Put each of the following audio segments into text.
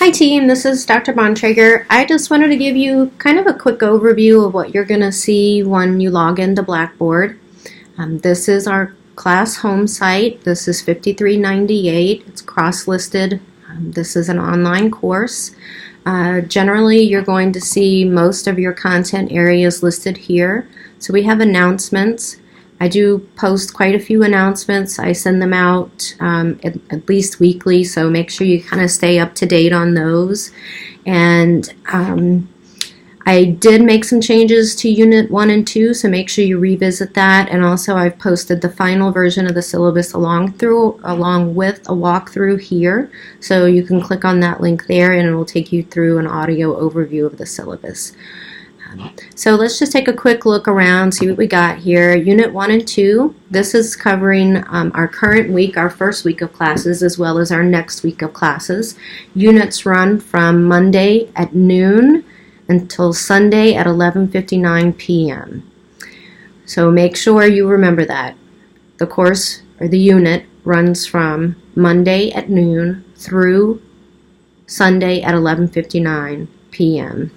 Hi team, this is Dr. Bontrager. I just wanted to give you kind of a quick overview of what you're going to see when you log into Blackboard. This is our class home site. This is 5398. It's cross-listed. This is an online course. Generally, you're going to see most of your content areas listed here. So we have announcements. I do post quite a few announcements. I send them out at least weekly, so make sure you kind of stay up to date on those. And I did make some changes to Unit 1 and 2, so make sure you revisit that. And also I've posted the final version of the syllabus along with a walkthrough here. So you can click on that link there and it will take you through an audio overview of the syllabus. So let's just take a quick look around, see what we got here. Unit 1 and 2, this is covering our current week, our first week of classes, as well as our next week of classes. Units run from Monday at noon until Sunday at 11:59 p.m. So make sure you remember that. The course, or the unit, runs from Monday at noon through Sunday at 11:59 p.m.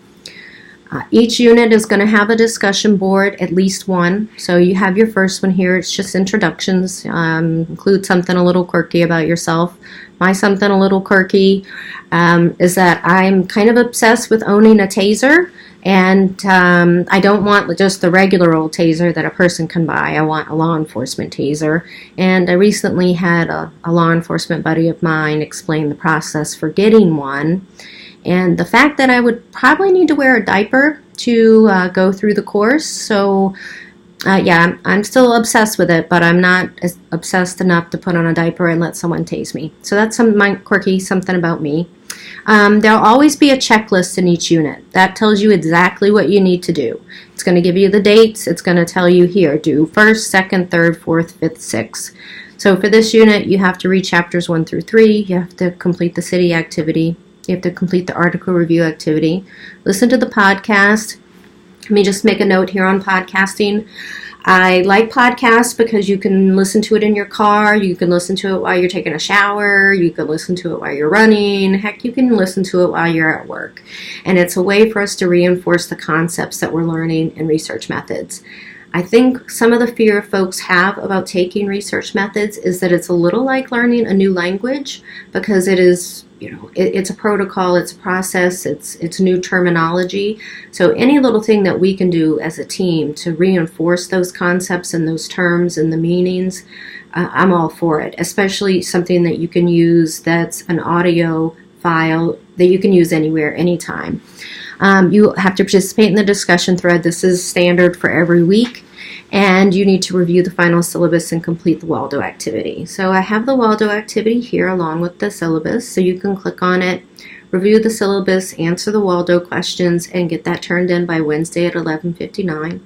Each unit is going to have a discussion board, at least one. So you have your first one here. It's just introductions. Include something a little quirky about yourself. My something a little quirky is that I'm kind of obsessed with owning a taser. And I don't want just the regular old taser that a person can buy. I want a law enforcement taser. And I recently had a law enforcement buddy of mine explain the process for getting one. And the fact that I would probably need to wear a diaper to go through the course. So yeah, I'm still obsessed with it, but I'm not as obsessed enough to put on a diaper and let someone tase me. So that's my quirky something about me. There'll always be a checklist in each unit. That tells you exactly what you need to do. It's going to give you the dates. It's going to tell you here, do first, second, third, fourth, fifth, sixth. So for this unit, you have to read chapters 1 through 3. You have to complete the city activity. You have to complete the article review activity. Listen to the podcast. Let me just make a note here on podcasting. I like podcasts because you can listen to it in your car. You can listen to it while you're taking a shower. You can listen to it while you're running. Heck, you can listen to it while you're at work. And it's a way for us to reinforce the concepts that we're learning in research methods. I think some of the fear folks have about taking research methods is that it's a little like learning a new language because it is, it's a protocol, it's a process, it's new terminology. So any little thing that we can do as a team to reinforce those concepts and those terms and the meanings, I'm all for it, especially something that you can use that's an audio file that you can use anywhere, anytime. You have to participate in the discussion thread. This is standard for every week. And you need to review the final syllabus and complete the Waldo activity. So I have the Waldo activity here along with the syllabus. So you can click on it, review the syllabus, answer the Waldo questions, and get that turned in by Wednesday at 11:59.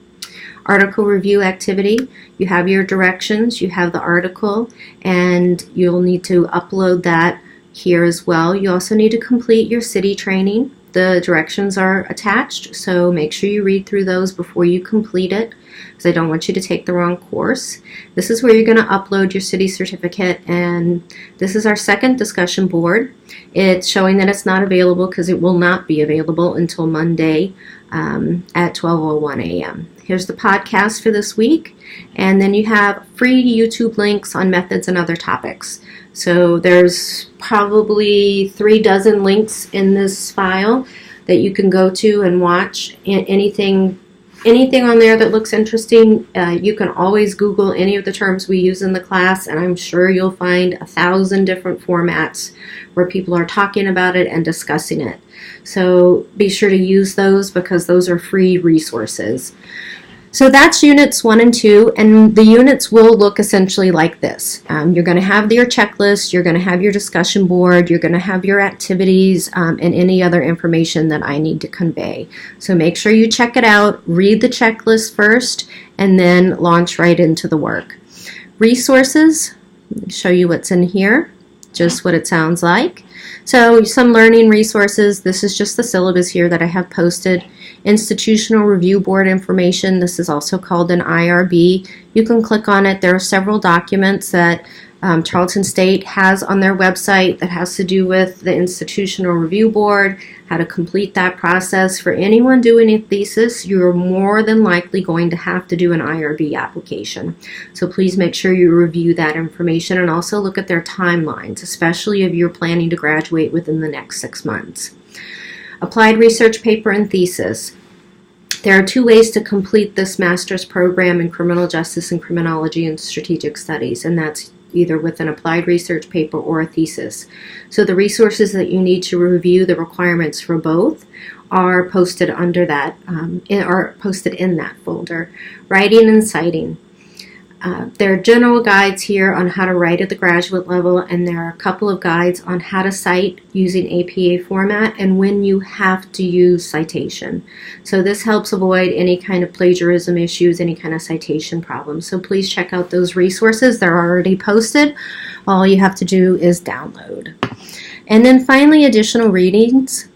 Article review activity. You have your directions, you have the article, and you'll need to upload that here as well. You also need to complete your city training. The directions are attached, so make sure you read through those before you complete it, because I don't want you to take the wrong course. This is where you're going to upload your city certificate, and this is our second discussion board. It's showing that it's not available because it will not be available until Monday at 12:01 a.m. Here's the podcast for this week, and then you have free YouTube links on methods and other topics. So there's probably 36 links in this file that you can go to and watch. Anything on there that looks interesting, you can always Google any of the terms we use in the class, and I'm sure you'll find 1,000 different formats where people are talking about it and discussing it. So be sure to use those because those are free resources. So that's units 1 and 2, and the units will look essentially like this. You're going to have your checklist, you're going to have your discussion board, you're going to have your activities, and any other information that I need to convey. So make sure you check it out, read the checklist first, and then launch right into the work. Resources, let me show you what's in here, just what it sounds like. So some learning resources, this is just the syllabus here that I have posted. Institutional Review Board information, this is also called an IRB. You can click on it. There are several documents that Charleston State has on their website that has to do with the Institutional Review Board, how to complete that process. For anyone doing a thesis, you're more than likely going to have to do an IRB application. So please make sure you review that information and also look at their timelines, especially if you're planning to graduate within the next 6 months. Applied research paper and thesis. There are 2 ways to complete this master's program in criminal justice and criminology and strategic studies, and that's either with an applied research paper or a thesis. So the resources that you need to review the requirements for both are posted under that, are posted in that folder. Writing and citing. There are general guides here on how to write at the graduate level, and there are a couple of guides on how to cite using APA format and when you have to use citation. So this helps avoid any kind of plagiarism issues, any kind of citation problems. So please check out those resources. They're already posted. All you have to do is download. And then finally, additional readings.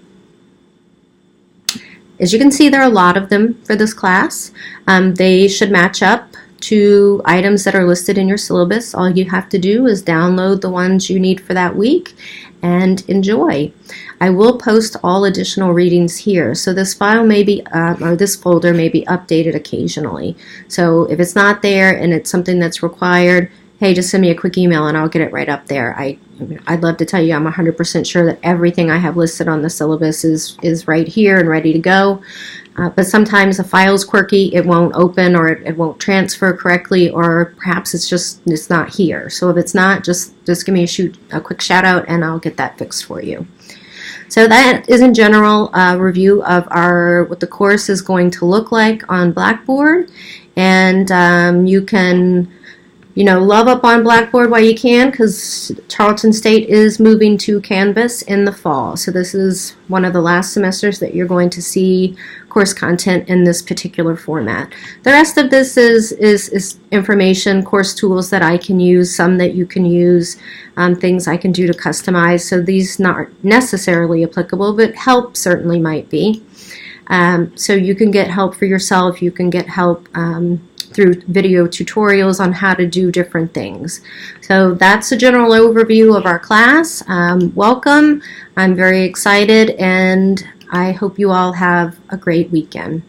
As you can see, there are a lot of them for this class. They should match up to items that are listed in your syllabus. All you have to do is download the ones you need for that week and enjoy. I will post all additional readings here, so this file may be, or this folder may be updated occasionally. So if it's not there and it's something that's required, hey, just send me a quick email and I'll get it right up there. I'd love to tell you I'm 100% sure that everything I have listed on the syllabus is right here and ready to go. But sometimes the file's quirky, it won't open or it won't transfer correctly, or perhaps it's not here. So if it's not, just give me a quick shout out and I'll get that fixed for you. So that is in general a review of what the course is going to look like on Blackboard, and you can love up on Blackboard while you can, because Charleston State is moving to Canvas in the fall. So this is one of the last semesters that you're going to see course content in this particular format. The rest of this is information, course tools that I can use, some that you can use, things I can do to customize. So these not necessarily applicable, but help certainly might be. So you can get help for yourself. You can get help through video tutorials on how to do different things. So that's a general overview of our class. Welcome. I'm very excited, and I hope you all have a great weekend.